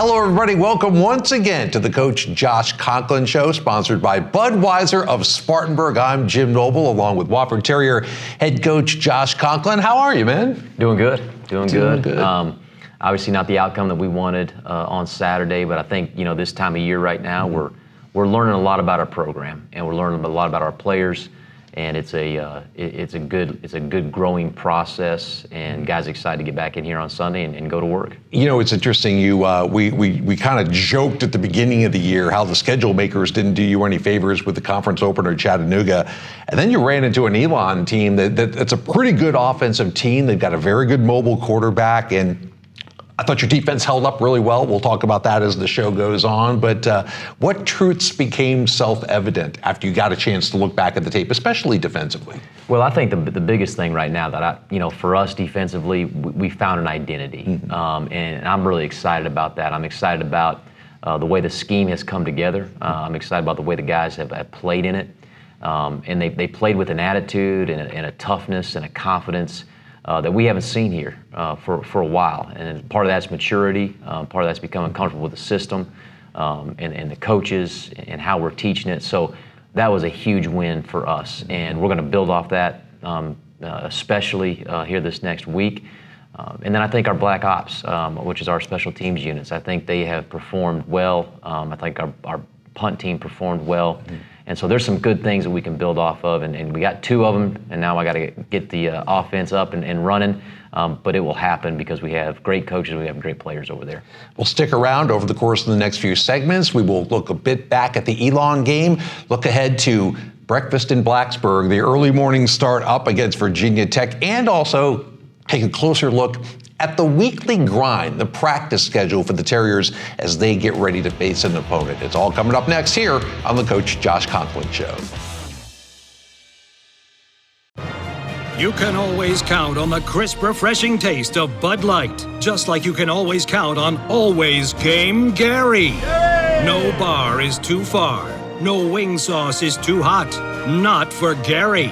Hello, everybody. Welcome once again to the Coach Josh Conklin Show, sponsored by Budweiser of Spartanburg. I'm Jim Noble, along with Wofford Terrier head coach Josh Conklin. How are you, man? Doing good. Doing good. Obviously not the outcome that we wanted on Saturday, but I think, this time of year right now, we're learning a lot about our program, and we're learning a lot about our players, and it's a good growing process, and guys excited to get back in here on Sunday and go to work. It's interesting. We kind of joked at the beginning of the year how the schedule makers didn't do you any favors with the conference opener at Chattanooga, and then you ran into an Elon team that's a pretty good offensive team. They've got a very good mobile quarterback, and I thought your defense held up really well. We'll talk about that as the show goes on. But what truths became self-evident after you got a chance to look back at the tape, especially defensively? Well, I think the biggest thing right now that for us defensively, we found an identity, and I'm really excited about that. I'm excited about the way the scheme has come together. I'm excited about the way the guys have played in it, and they played with an attitude and a toughness and a confidence that we haven't seen here for a while. And part of that's maturity, part of that's becoming comfortable with the system and the coaches and how we're teaching it. So that was a huge win for us, and we're going to build off that, especially here this next week. And then I think our Black Ops, which is our special teams units, I think they have performed well. I think our punt team performed well. And so there's some good things that we can build off of, and we got two of them, and now I got to get the offense up and running, but it will happen because we have great coaches, we have great players over there. We'll stick around over the course of the next few segments. We will look a bit back at the Elon game, look ahead to breakfast in Blacksburg, the early morning start up against Virginia Tech, and also take a closer look at the weekly grind, the practice schedule for the Terriers as they get ready to face an opponent. It's all coming up next here on the Coach Josh Conklin Show. You can always count on the crisp, refreshing taste of Bud Light, just like you can always count on Always Game Gary. No bar is too far. No wing sauce is too hot. Not for Gary.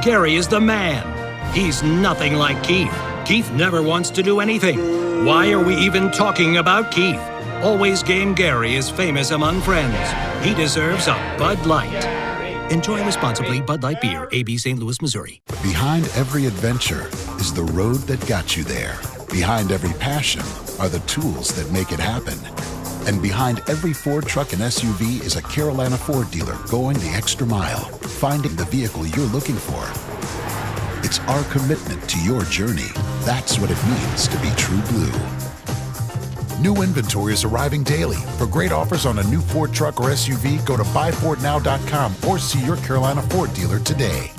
Gary is the man. He's nothing like Keith. Keith never wants to do anything. Why are we even talking about Keith? Always Game Gary is famous among friends. He deserves a Bud Light. Enjoy responsibly. Bud Light Beer, AB St. Louis, Missouri. Behind every adventure is the road that got you there. Behind every passion are the tools that make it happen. And behind every Ford truck and SUV is a Carolina Ford dealer going the extra mile, finding the vehicle you're looking for. It's our commitment to your journey. That's what it means to be True Blue. New inventory is arriving daily. For great offers on a new Ford truck or SUV, go to buyfordnow.com or see your Carolina Ford dealer today.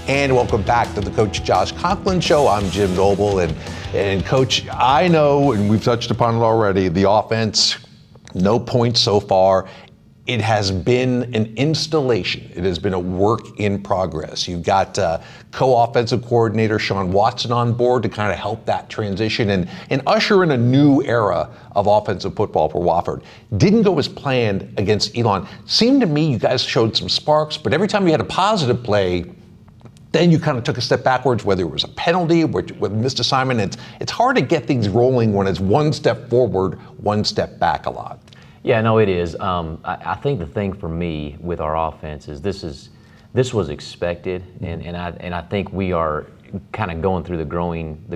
And welcome back to the Coach Josh Conklin Show. I'm Jim Noble, and Coach, I know, and we've touched upon it already, the offense, no points so far. It has been an installation. It has been a work in progress. You've got co-offensive coordinator Sean Watson on board to kind of help that transition and usher in a new era of offensive football for Wofford. Didn't go as planned against Elon. Seemed to me you guys showed some sparks, but every time you had a positive play, then you kind of took a step backwards, whether it was a penalty, with missed assignment. It's hard to get things rolling when it's one step forward, one step back a lot. Yeah, no, it is. I think the thing for me with our offense is this was expected, and I think we are kind of going through the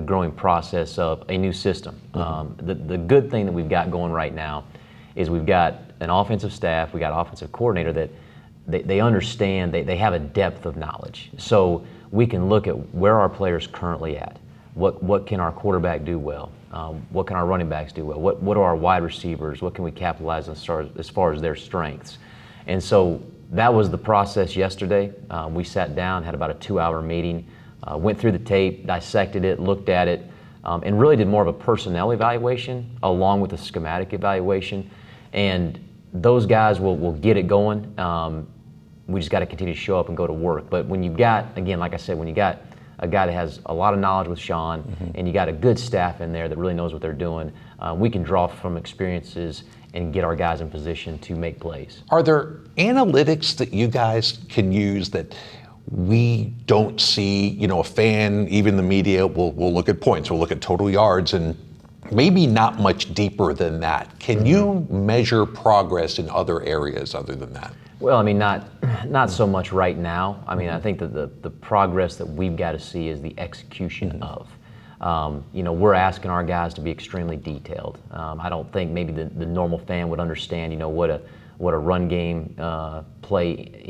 growing process of a new system. The good thing that we've got going right now is we've got an offensive staff, we got an offensive coordinator that they understand, they have a depth of knowledge. So we can look at where our players currently at. What can our quarterback do well? What can our running backs do well? What are our wide receivers? What can we capitalize on as far as their strengths? And so that was the process yesterday. We sat down, had about a 2-hour meeting, went through the tape, dissected it, looked at it, and really did more of a personnel evaluation along with a schematic evaluation. And those guys will get it going. We just got to continue to show up and go to work. But when you've got, again, like I said, when you got a guy that has a lot of knowledge with Sean, and you got a good staff in there that really knows what they're doing, we can draw from experiences and get our guys in position to make plays. Are there analytics that you guys can use that we don't see? A fan, even the media, will look at points, we'll look at total yards, and maybe not much deeper than that. Can you measure progress in other areas other than that? Well, I mean, not so much right now. I mean, I think that the progress that we've got to see is the execution of. We're asking our guys to be extremely detailed. I don't think maybe the normal fan would understand, what a run game play,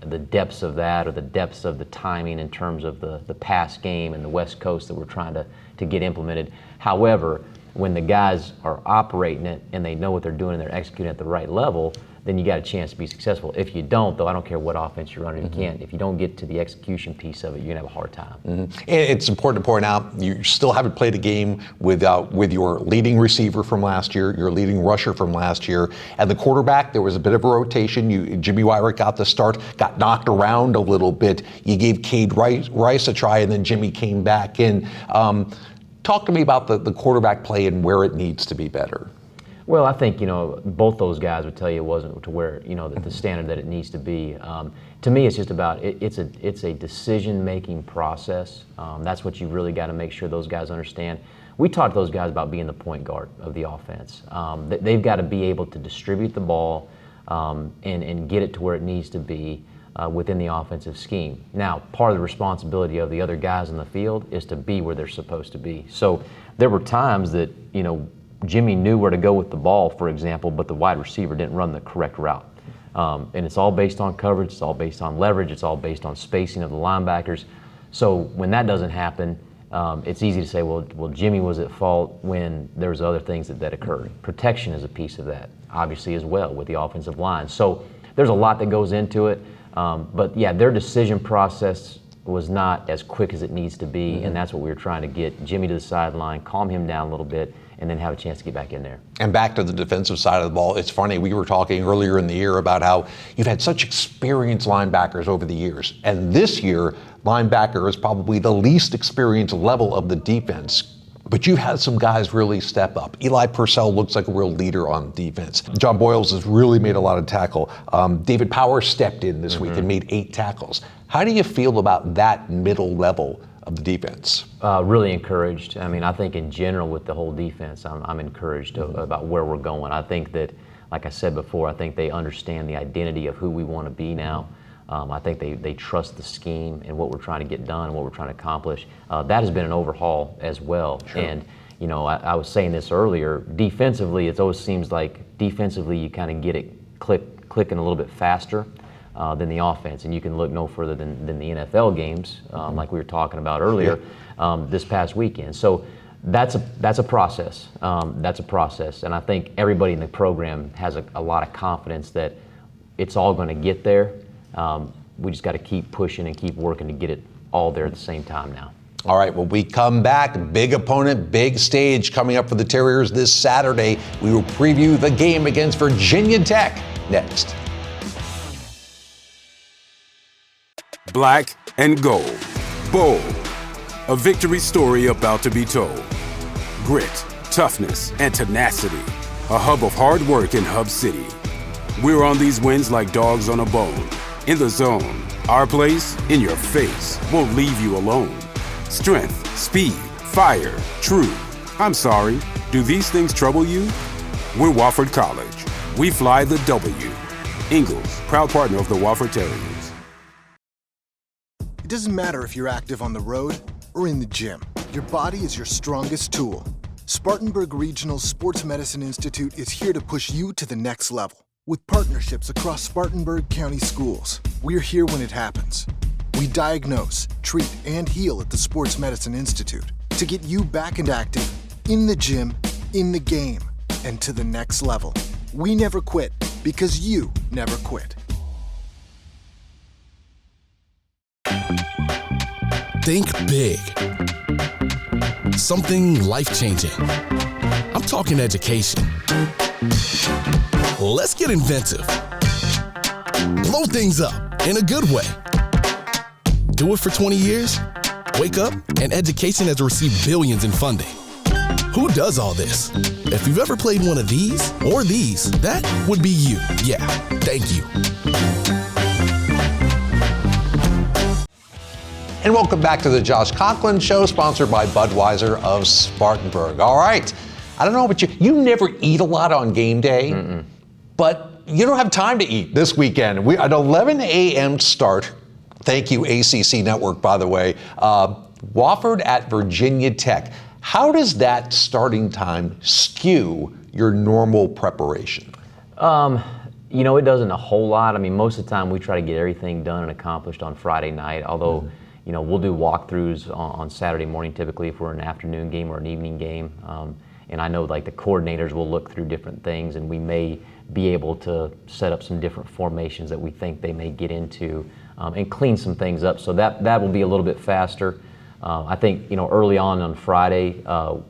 the depths of that, or the depths of the timing in terms of the pass game and the West Coast that we're trying to get implemented. However, when the guys are operating it and they know what they're doing and they're executing at the right level, then you got a chance to be successful. If you don't, though, I don't care what offense you're running, you can't. If you don't get to the execution piece of it, you're gonna have a hard time. And it's important to point out, you still haven't played a game with your leading receiver from last year, your leading rusher from last year, and the quarterback. There was a bit of a rotation. Jimmy Wyrick got the start, got knocked around a little bit. You gave Cade Rice a try, and then Jimmy came back in. Talk to me about the quarterback play and where it needs to be better. Well, I think, both those guys would tell you it wasn't to where, the standard that it needs to be. To me, it's just about, it's a decision-making process. That's what you really got to make sure those guys understand. We talked to those guys about being the point guard of the offense. They've got to be able to distribute the ball and get it to where it needs to be within the offensive scheme. Now, part of the responsibility of the other guys in the field is to be where they're supposed to be. So there were times that, Jimmy knew where to go with the ball, for example, but the wide receiver didn't run the correct route. And it's all based on coverage, it's all based on leverage, it's all based on spacing of the linebackers. So when that doesn't happen, it's easy to say, well, Jimmy was at fault when there was other things that occurred. Protection is a piece of that, obviously, as well, with the offensive line. So there's a lot that goes into it. But yeah, their decision process was not as quick as it needs to be, and that's what we were trying to get Jimmy to the sideline, calm him down a little bit, and then have a chance to get back in there. And back to the defensive side of the ball, it's funny, we were talking earlier in the year about how you've had such experienced linebackers over the years, and this year, linebacker is probably the least experienced level of the defense. But you've had some guys really step up. Eli Purcell looks like a real leader on defense. John Boyles has really made a lot of tackle. David Powers stepped in this week and made 8 tackles. How do you feel about that middle level of the defense? Really encouraged. I mean, I think in general with the whole defense, I'm encouraged about where we're going. I think that, like I said before, I think they understand the identity of who we want to be now. I think they trust the scheme and what we're trying to get done and what we're trying to accomplish. That has been an overhaul as well. Sure. And, I was saying this earlier, defensively, it always seems like defensively you kind of get it clicking a little bit faster than the offense. And you can look no further than the NFL games, like we were talking about earlier, this past weekend. So that's a process. That's a process. And I think everybody in the program has a lot of confidence that it's all going to get there. We just got to keep pushing and keep working to get it all there at the same time now. All right, when we come back, big opponent, big stage coming up for the Terriers this Saturday. We will preview the game against Virginia Tech next. Black and gold. Bold. A victory story about to be told. Grit, toughness, and tenacity. A hub of hard work in Hub City. We're on these wins like dogs on a bone. In the zone, our place, in your face, won't leave you alone. Strength, speed, fire, true. I'm sorry, do these things trouble you? We're Wofford College. We fly the W. Ingalls, proud partner of the Wofford Terriers. It doesn't matter if you're active on the road or in the gym. Your body is your strongest tool. Spartanburg Regional's Sports Medicine Institute is here to push you to the next level. With partnerships across Spartanburg County schools, we're here when it happens. We diagnose, treat, and heal at the Sports Medicine Institute to get you back and active, in the gym, in the game, and to the next level. We never quit because you never quit. Think big. Something life-changing. I'm talking education. Let's get inventive. Blow things up in a good way. Do it for 20 years? Wake up and education has received billions in funding. Who does all this? If you've ever played one of these or these, that would be you. Yeah, thank you. And welcome back to the Josh Conklin Show, sponsored by Budweiser of Spartanburg. All right, I don't know about you. You never eat a lot on game day, but you don't have time to eat this weekend. An 11 a.m. start. Thank you, ACC Network, by the way. Wofford at Virginia Tech. How does that starting time skew your normal preparation? It doesn't a whole lot. I mean, most of the time we try to get everything done and accomplished on Friday night, although, we'll do walkthroughs on Saturday morning typically if we're an afternoon game or an evening game. And I know like the coordinators will look through different things, and we may be able to set up some different formations that we think they may get into and clean some things up. So that will be a little bit faster. I think, early on Friday,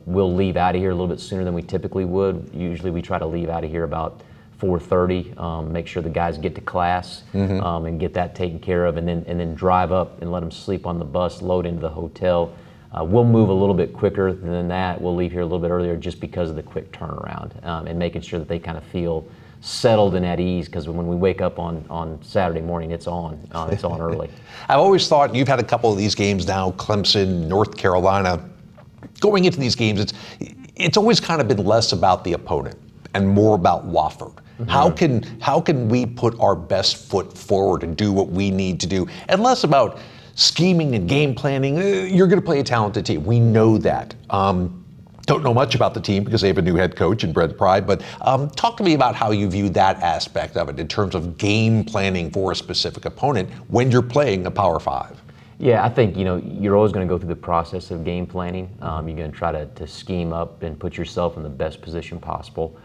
we'll leave out of here a little bit sooner than we typically would. Usually we try to leave out of here about 4:30, make sure the guys get to class and get that taken care of, and then drive up and let them sleep on the bus, load into the hotel. We'll move a little bit quicker than that. We'll leave here a little bit earlier just because of the quick turnaround and making sure that they kind of feel settled and at ease, because when we wake up on Saturday morning, it's on early. I've always thought, you've had a couple of these games now, Clemson, North Carolina. Going into these games, it's always kind of been less about the opponent and more about Wofford. How can we put our best foot forward and do what we need to do, and less about scheming and game planning? You're going to play a talented team. We know that. Don't know much about the team because they have a new head coach and Brent Pry, but talk to me about how you view that aspect of it in terms of game planning for a specific opponent when you're playing a Power 5. Yeah, I think, you're always going to go through the process of game planning. You're going to try to scheme up and put yourself in the best position possible.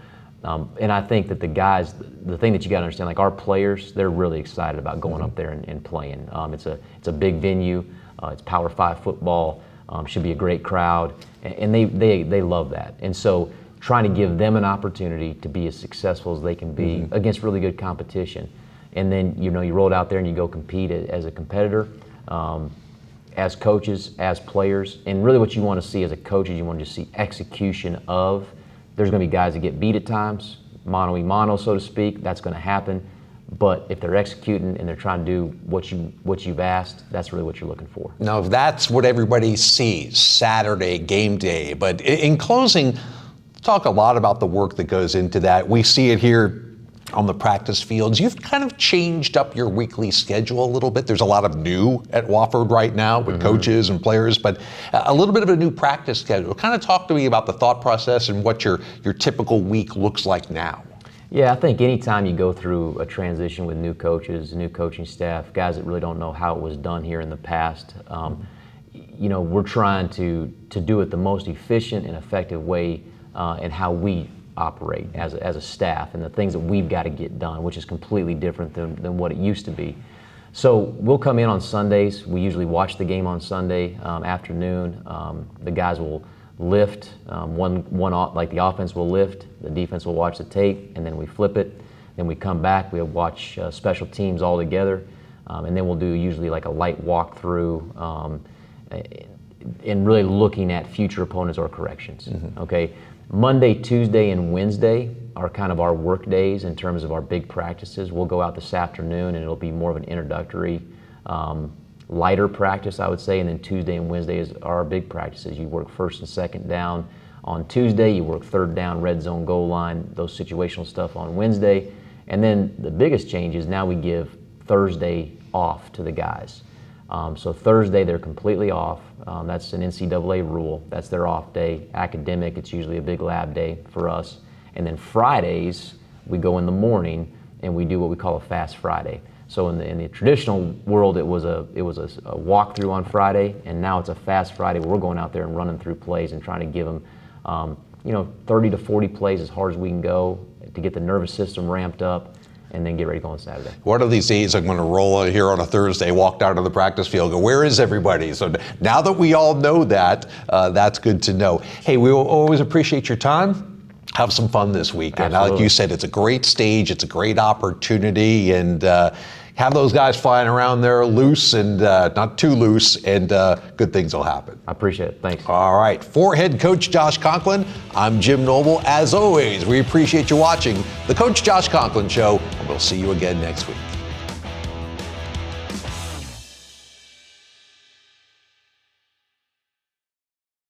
And I think that the guys, the thing that you got to understand, like our players, they're really excited about going up there and playing. It's a big venue. It's Power 5 football. Should be a great crowd, and they love that. And so trying to give them an opportunity to be as successful as they can be against really good competition. And then, you roll it out there and you go compete as a competitor, as coaches, as players. And really what you want to see as a coach is you want to just see execution of. There's going to be guys that get beat at times, mano-a-mano, so to speak. That's going to happen. But if they're executing and they're trying to do what you've asked, that's really what you're looking for. Now, that's what everybody sees, Saturday, game day. But in closing, talk a lot about the work that goes into that. We see it here on the practice fields. You've kind of changed up your weekly schedule a little bit. There's a lot of new at Wofford right now with coaches and players, but a little bit of a new practice schedule. Kind of talk to me about the thought process and what your typical week looks like now. Yeah, I think anytime you go through a transition with new coaches, new coaching staff, guys that really don't know how it was done here in the past, we're trying to do it the most efficient and effective way and how we operate as a staff and the things that we've got to get done, which is completely different than what it used to be. So we'll come in on Sundays. We usually watch the game on Sunday afternoon. The guys will lift, like the offense will lift, the defense will watch the tape, and then we flip it. Then we come back, we'll watch special teams all together, and then we'll do usually like a light walkthrough and really looking at future opponents or corrections, okay? Monday, Tuesday, and Wednesday are kind of our work days in terms of our big practices. We'll go out this afternoon and it'll be more of an introductory, lighter practice, I would say, and then Tuesday and Wednesday are our big practices. You work first and second down on Tuesday, you work third down, red zone, goal line, those situational stuff on Wednesday, and then the biggest change is now we give Thursday off to the guys. So Thursday they're completely off. That's an NCAA rule. That's their off day. Academic, it's usually a big lab day for us. And then Fridays, we go in the morning and we do what we call a fast Friday. So in the traditional world, it was a walkthrough on Friday, and now it's a fast Friday where we're going out there and running through plays and trying to give them, 30 to 40 plays as hard as we can go to get the nervous system ramped up, and then get ready to go on Saturday. One of these days I'm going to roll here on a Thursday, walk down to the practice field, go, where is everybody? So now that we all know that, that's good to know. Hey, we will always appreciate your time. Have some fun this weekend. Like you said, it's a great stage, it's a great opportunity, and have those guys flying around there loose and not too loose, and good things will happen. I appreciate it. Thanks. All right. For head coach Josh Conklin, I'm Jim Noble. As always, we appreciate you watching the Coach Josh Conklin Show, and we'll see you again next week.